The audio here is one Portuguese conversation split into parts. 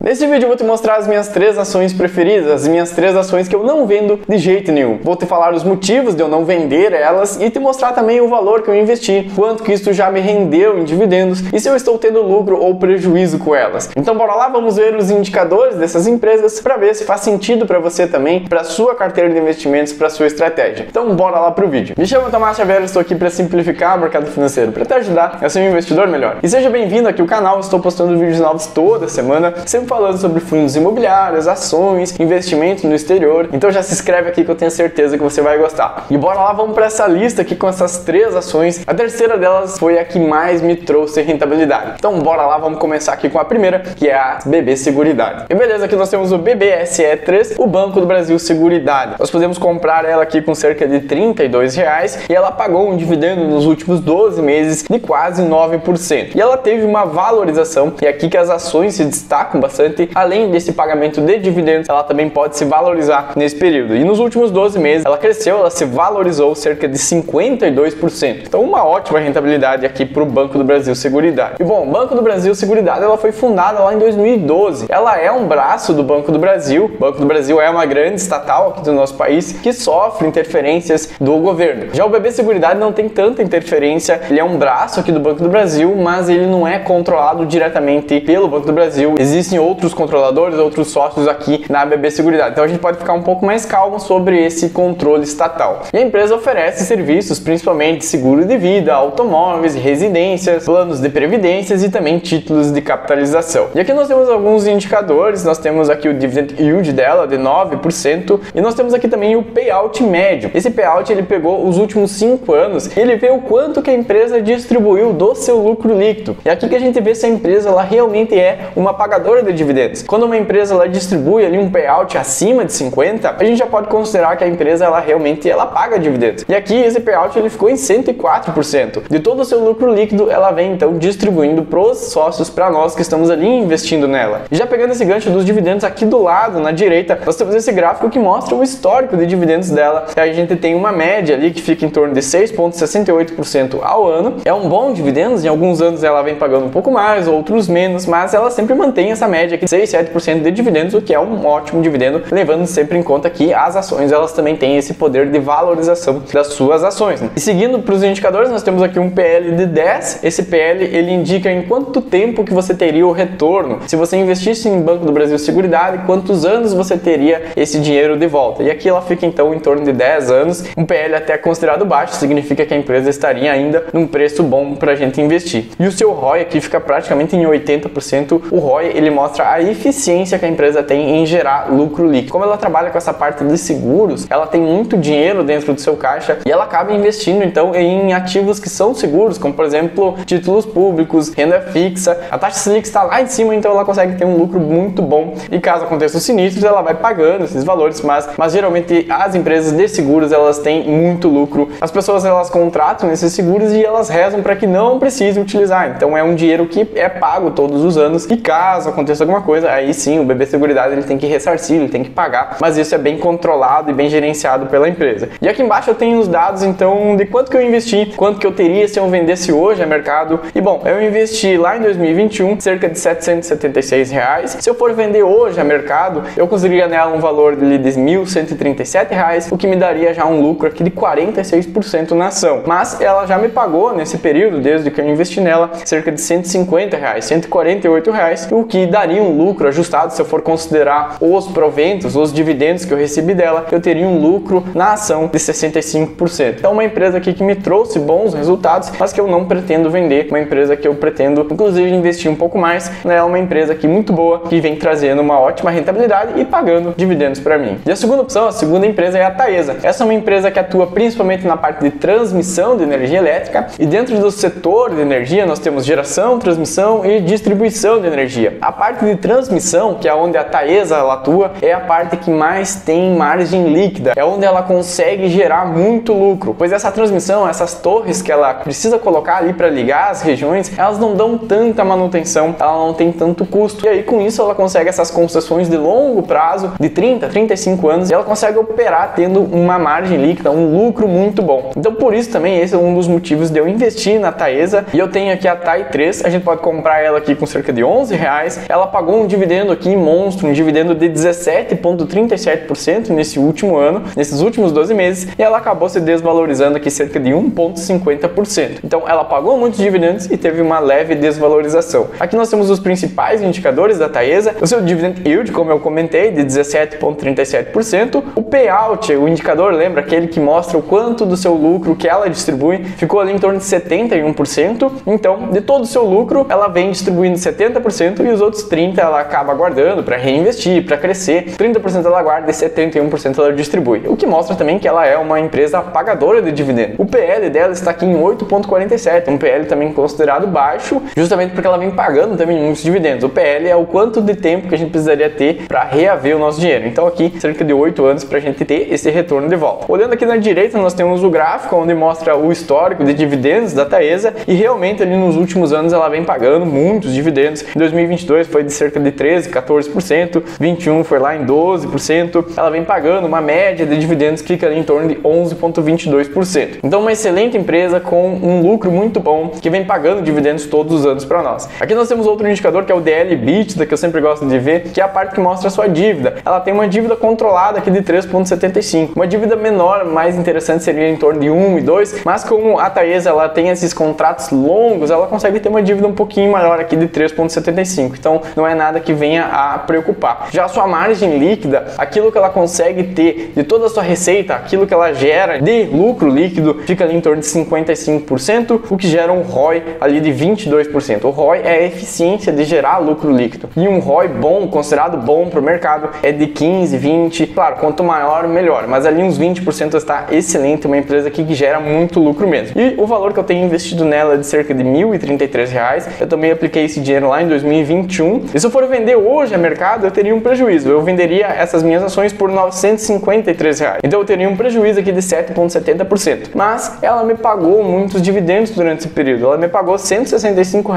Nesse vídeo eu vou te mostrar as minhas 3 ações preferidas, as minhas 3 ações que eu não vendo de jeito nenhum. Vou te falar os motivos de eu não vender elas e te mostrar também o valor que eu investi, quanto que isso já me rendeu em dividendos e se eu estou tendo lucro ou prejuízo com elas. Então bora lá, vamos ver os indicadores dessas empresas para ver se faz sentido para você também, para sua carteira de investimentos, para sua estratégia. Então bora lá pro vídeo. Me chamo Tomás Xavier, estou aqui para simplificar o mercado financeiro, para te ajudar a ser um investidor melhor. E seja bem-vindo aqui ao canal, estou postando vídeos novos toda semana, sempre falando sobre fundos imobiliários, ações, investimentos no exterior. Então já se inscreve aqui que eu tenho certeza que você vai gostar. E bora lá, vamos para essa lista aqui com essas 3 ações. A terceira delas foi a que mais me trouxe rentabilidade. Então bora lá, vamos começar aqui com a primeira, que é a BB Seguridade. E beleza, aqui nós temos o BBSE3, o Banco do Brasil Seguridade. Nós podemos comprar ela aqui com cerca de R$32 e ela pagou um dividendo nos últimos 12 meses de quase 9%. E ela teve uma valorização, e aqui que as ações se destacam bastante. Além desse pagamento de dividendos, ela também pode se valorizar nesse período. E nos últimos 12 meses, ela cresceu, ela se valorizou cerca de 52%. Então, uma ótima rentabilidade aqui para o Banco do Brasil Seguridade. E bom, o Banco do Brasil Seguridade, ela foi fundada lá em 2012. Ela é um braço do Banco do Brasil. O Banco do Brasil é uma grande estatal aqui do nosso país que sofre interferências do governo. Já o BB Seguridade não tem tanta interferência. Ele é um braço aqui do Banco do Brasil, mas ele não é controlado diretamente pelo Banco do Brasil. Existem outros controladores, outros sócios aqui na BB Seguridade. Então a gente pode ficar um pouco mais calmo sobre esse controle estatal. E a empresa oferece serviços, principalmente seguro de vida, automóveis, residências, planos de previdências e também títulos de capitalização. E aqui nós temos alguns indicadores. Nós temos aqui o dividend yield dela de 9% e nós temos aqui também o payout médio. Esse payout ele pegou os últimos 5 anos e ele vê o quanto que a empresa distribuiu do seu lucro líquido. E aqui que a gente vê se a empresa ela realmente é uma pagadora de dividendos. Quando uma empresa ela distribui ali um payout acima de 50, a gente já pode considerar que a empresa ela realmente paga dividendos. E aqui esse payout ele ficou em 104%. De todo o seu lucro líquido, ela vem então distribuindo pros sócios, para nós que estamos ali investindo nela. E já pegando esse gancho dos dividendos aqui do lado, na direita, nós temos esse gráfico que mostra o histórico de dividendos dela. E a gente tem uma média ali que fica em torno de 6,68% ao ano. É um bom dividendos, em alguns anos ela vem pagando um pouco mais, outros menos, mas ela sempre mantém essa média aqui de 6, 7% de dividendos, o que é um ótimo dividendo, levando sempre em conta que as ações elas também têm esse poder de valorização das suas ações, né? E seguindo para os indicadores, nós temos aqui um PL de 10. Esse PL ele indica em quanto tempo que você teria o retorno. Se você investisse em Banco do Brasil Seguridade, quantos anos você teria esse dinheiro de volta. E aqui ela fica então em torno de 10 anos. Um PL até considerado baixo, significa que a empresa estaria ainda num preço bom para a gente investir. E o seu ROI aqui fica praticamente em 80%. O ROI ele mostra a eficiência que a empresa tem em gerar lucro líquido. Como ela trabalha com essa parte de seguros, ela tem muito dinheiro dentro do seu caixa e ela acaba investindo então em ativos que são seguros, como por exemplo títulos públicos, renda fixa. A taxa Selic está lá em cima, então ela consegue ter um lucro muito bom e caso aconteçam sinistros ela vai pagando esses valores, mas geralmente as empresas de seguros elas têm muito lucro. As pessoas elas contratam esses seguros e elas rezam para que não precise utilizar. Então é um dinheiro que é pago todos os anos e caso aconteça alguma coisa, aí sim o BB Seguridade ele tem que ressarcir, ele tem que pagar, mas isso é bem controlado e bem gerenciado pela empresa. E aqui embaixo eu tenho os dados então de quanto que eu investi, quanto que eu teria se eu vendesse hoje a mercado. E bom, eu investi lá em 2021 cerca de R$776. Se eu for vender hoje a mercado, eu conseguiria nela um valor de R$1.137, o que me daria já um lucro aqui de 46% na ação. Mas ela já me pagou nesse período, desde que eu investi nela, cerca de R$150, R$148, o que daria um lucro ajustado se eu for considerar os proventos, os dividendos que eu recebi dela, eu teria um lucro na ação de 65%. Então uma empresa aqui que me trouxe bons resultados, mas que eu não pretendo vender, uma empresa que eu pretendo inclusive investir um pouco mais, né? É uma empresa aqui muito boa, que vem trazendo uma ótima rentabilidade e pagando dividendos para mim. E a segunda opção, a segunda empresa é a Taesa. Essa é uma empresa que atua principalmente na parte de transmissão de energia elétrica e dentro do setor de energia nós temos geração, transmissão e distribuição de energia. A parte de transmissão, que é onde a Taesa ela atua, é a parte que mais tem margem líquida, é onde ela consegue gerar muito lucro, pois essa transmissão, essas torres que ela precisa colocar ali para ligar as regiões, elas não dão tanta manutenção, ela não tem tanto custo, e aí com isso ela consegue essas concessões de longo prazo, de 30, 35 anos, e ela consegue operar tendo uma margem líquida, um lucro muito bom. Então por isso também esse é um dos motivos de eu investir na Taesa, e eu tenho aqui a TAI 3, a gente pode comprar ela aqui com cerca de R$11, ela pagou um dividendo aqui monstro, um dividendo de 17,37% nesse último ano, nesses últimos 12 meses, e ela acabou se desvalorizando aqui cerca de 1,50%. Então ela pagou muitos dividendos e teve uma leve desvalorização. Aqui nós temos os principais indicadores da Taesa, o seu dividend yield, como eu comentei, de 17,37%, o payout, o indicador, lembra, aquele que mostra o quanto do seu lucro que ela distribui, ficou ali em torno de 71%, então de todo o seu lucro ela vem distribuindo 70% e os outros 30% ela acaba guardando para reinvestir, para crescer, 30% ela guarda e 71% ela distribui, o que mostra também que ela é uma empresa pagadora de dividendos. O PL dela está aqui em 8,47, um PL também considerado baixo, justamente porque ela vem pagando também muitos dividendos. O PL é o quanto de tempo que a gente precisaria ter para reaver o nosso dinheiro. Então aqui, cerca de 8 anos para a gente ter esse retorno de volta. Olhando aqui na direita, nós temos o gráfico onde mostra o histórico de dividendos da Taesa e realmente ali nos últimos anos ela vem pagando muitos dividendos. Em 2022 foi de cerca de 13%, 14%, 21 foi lá em 12%. Ela vem pagando uma média de dividendos que fica ali em torno de 11,22%. Então uma excelente empresa com um lucro muito bom que vem pagando dividendos todos os anos para nós. Aqui nós temos outro indicador que é o DL/EBITDA, que eu sempre gosto de ver, que é a parte que mostra a sua dívida. Ela tem uma dívida controlada aqui de 3,75. Uma dívida menor, mais interessante, seria em torno de 1 e 2, mas como a Taesa ela tem esses contratos longos, ela consegue ter uma dívida um pouquinho maior aqui de 3,75. Então não é nada que venha a preocupar. Já a sua margem líquida, aquilo que ela consegue ter de toda a sua receita, aquilo que ela gera de lucro líquido, fica ali em torno de 55%, o que gera um ROI ali de 22%. O ROI é a eficiência de gerar lucro líquido. E um ROI bom, considerado bom para o mercado, é de 15, 20, claro, quanto maior, melhor, mas ali uns 20% está excelente, uma empresa aqui que gera muito lucro mesmo. E o valor que eu tenho investido nela é de cerca de R$ 1.033, eu também apliquei esse dinheiro lá em 2021, e se eu for vender hoje a mercado, eu teria um prejuízo, eu venderia essas minhas ações por R$ 953, então eu teria um prejuízo aqui de 7,70%, mas ela me pagou muitos dividendos durante esse período, ela me pagou R$ 165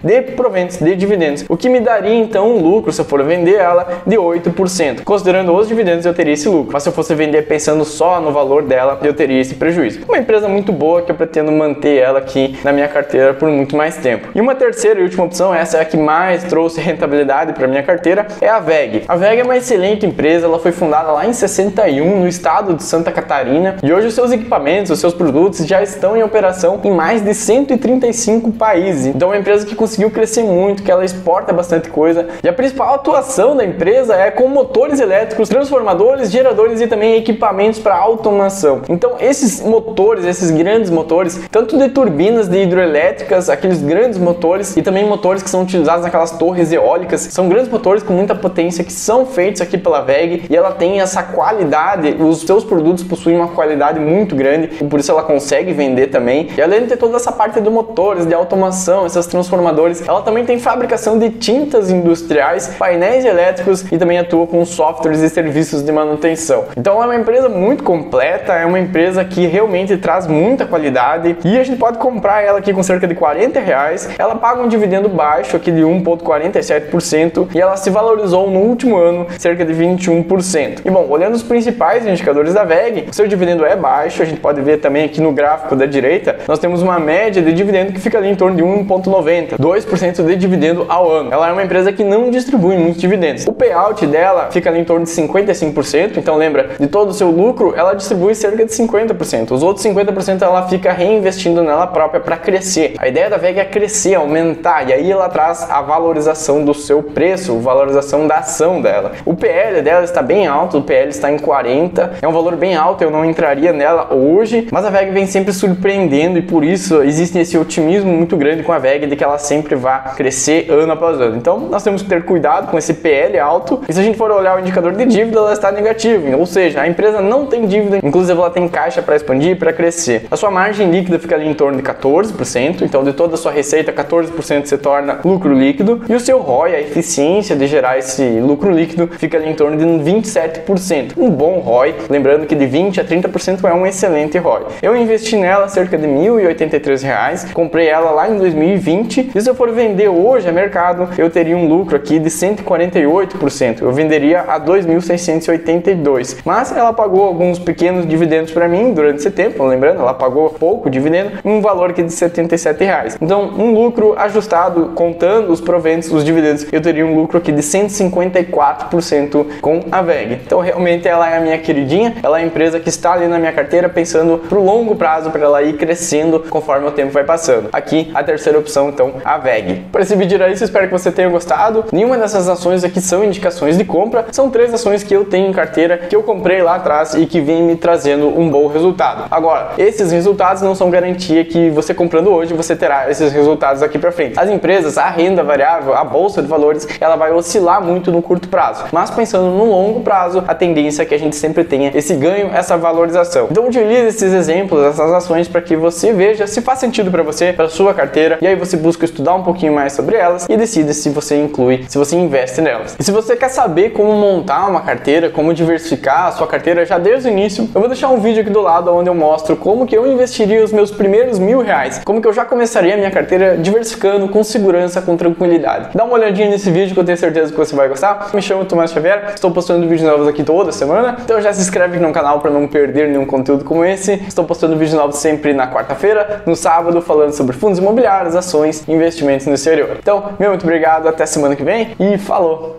de proventos de dividendos, o que me daria então um lucro, se eu for vender ela, de 8%. Considerando os dividendos, eu teria esse lucro, mas se eu fosse vender pensando só no valor dela, eu teria esse prejuízo. Uma empresa muito boa que eu pretendo manter ela aqui na minha carteira por muito mais tempo. E uma terceira e última opção, essa é a que mais trouxe rentabilidade para minha carteira, é a WEG. A WEG é uma excelente empresa, ela foi fundada lá em 61 no estado de Santa Catarina e hoje os seus equipamentos, os seus produtos já estão em operação em mais de 135 países. Então é uma empresa que conseguiu crescer muito, que ela exporta bastante coisa e a principal atuação da empresa é com motores elétricos, transformadores, geradores e também equipamentos para automação. Então esses motores, esses grandes motores, tanto de turbinas de hidroelétricas, aqueles grandes motores e também motores que são utilizados naquelas torres eólicas, são grandes motores com muita potência que são feitos aqui pela WEG e ela tem essa qualidade, os seus produtos possuem uma qualidade muito grande e por isso ela consegue vender também. E além de ter toda essa parte de motores, de automação, esses transformadores, ela também tem fabricação de tintas industriais, painéis elétricos e também atua com softwares e serviços de manutenção. Então é uma empresa muito completa, é uma empresa que realmente traz muita qualidade e a gente pode comprar ela aqui com cerca de R$40. Ela paga um dividendo baixo aqui de 1,47% e ela se valorizou no último ano cerca de 21%. E bom, olhando os principais indicadores da WEG, o seu dividendo é baixo, a gente pode ver também aqui no gráfico da direita, nós temos uma média de dividendo que fica ali em torno de 1,90, 2% de dividendo ao ano. Ela é uma empresa que não distribui muitos dividendos. O payout dela fica ali em torno de 55%, então lembra, de todo o seu lucro, ela distribui cerca de 50%. Os outros 50% ela fica reinvestindo nela própria para crescer. A ideia da WEG é crescer, aumentar, e aí ela traz a valorização do seu preço, a valorização da ação dela. O PL dela está bem alto, o PL está em 40, é um valor bem alto, eu não entraria nela hoje, mas a WEG vem sempre surpreendendo e por isso existe esse otimismo muito grande com a WEG de que ela sempre vai crescer ano após ano. Então nós temos que ter cuidado com esse PL alto e se a gente for olhar o indicador de dívida, ela está negativa, ou seja, a empresa não tem dívida, inclusive ela tem caixa para expandir e para crescer. A sua margem líquida fica ali em torno de 14%, então de toda a sua receita, 14% se torna lucro líquido e o seu ROI, a eficiência de gerar esse lucro líquido, fica ali em torno de 27%. Um bom ROI, lembrando que de 20% a 30% é um excelente ROI. Eu investi nela cerca de R$1.083, comprei ela lá em 2020 e se eu for vender hoje a mercado, eu teria um lucro aqui de 148%. Eu venderia a 2.682, mas ela pagou alguns pequenos dividendos para mim durante esse tempo, lembrando, ela pagou pouco dividendo, um valor aqui de R$77. Então, um lucro ajustado, contando os proventos, os dividendos dividendos, eu teria um lucro aqui de 154% com a VEG. Então realmente ela é a minha queridinha, ela é a empresa que está ali na minha carteira pensando pro longo prazo para ela ir crescendo conforme o tempo vai passando. Aqui a terceira opção, então, a VEG. Para esse vídeo era isso, espero que você tenha gostado. Nenhuma dessas ações aqui são indicações de compra, são 3 ações que eu tenho em carteira, que eu comprei lá atrás e que vem me trazendo um bom resultado. Agora, esses resultados não são garantia que você comprando hoje você terá esses resultados aqui para frente. As empresas, a renda variável, a bolsa de valores, ela vai oscilar muito no curto prazo, mas pensando no longo prazo, a tendência é que a gente sempre tenha esse ganho, essa valorização. Então utilize esses exemplos, essas ações, para que você veja se faz sentido para você, para sua carteira, e aí você busca estudar um pouquinho mais sobre elas e decide se você inclui, se você investe nelas. E se você quer saber como montar uma carteira, como diversificar a sua carteira já desde o início, eu vou deixar um vídeo aqui do lado onde eu mostro como que eu investiria os meus primeiros R$1.000, como que eu já começaria a minha carteira diversificando com segurança, com tranquilidade. Dá uma olhadinha nesse vídeo que eu tenho certeza que você vai gostar. Me chamo Tomás Xavier, estou postando vídeos novos aqui toda semana, então já se inscreve aqui no canal para não perder nenhum conteúdo como esse. Estou postando vídeos novos sempre na quarta-feira, no sábado, falando sobre fundos imobiliários, ações e investimentos no exterior. Então, muito obrigado, até semana que vem e falou!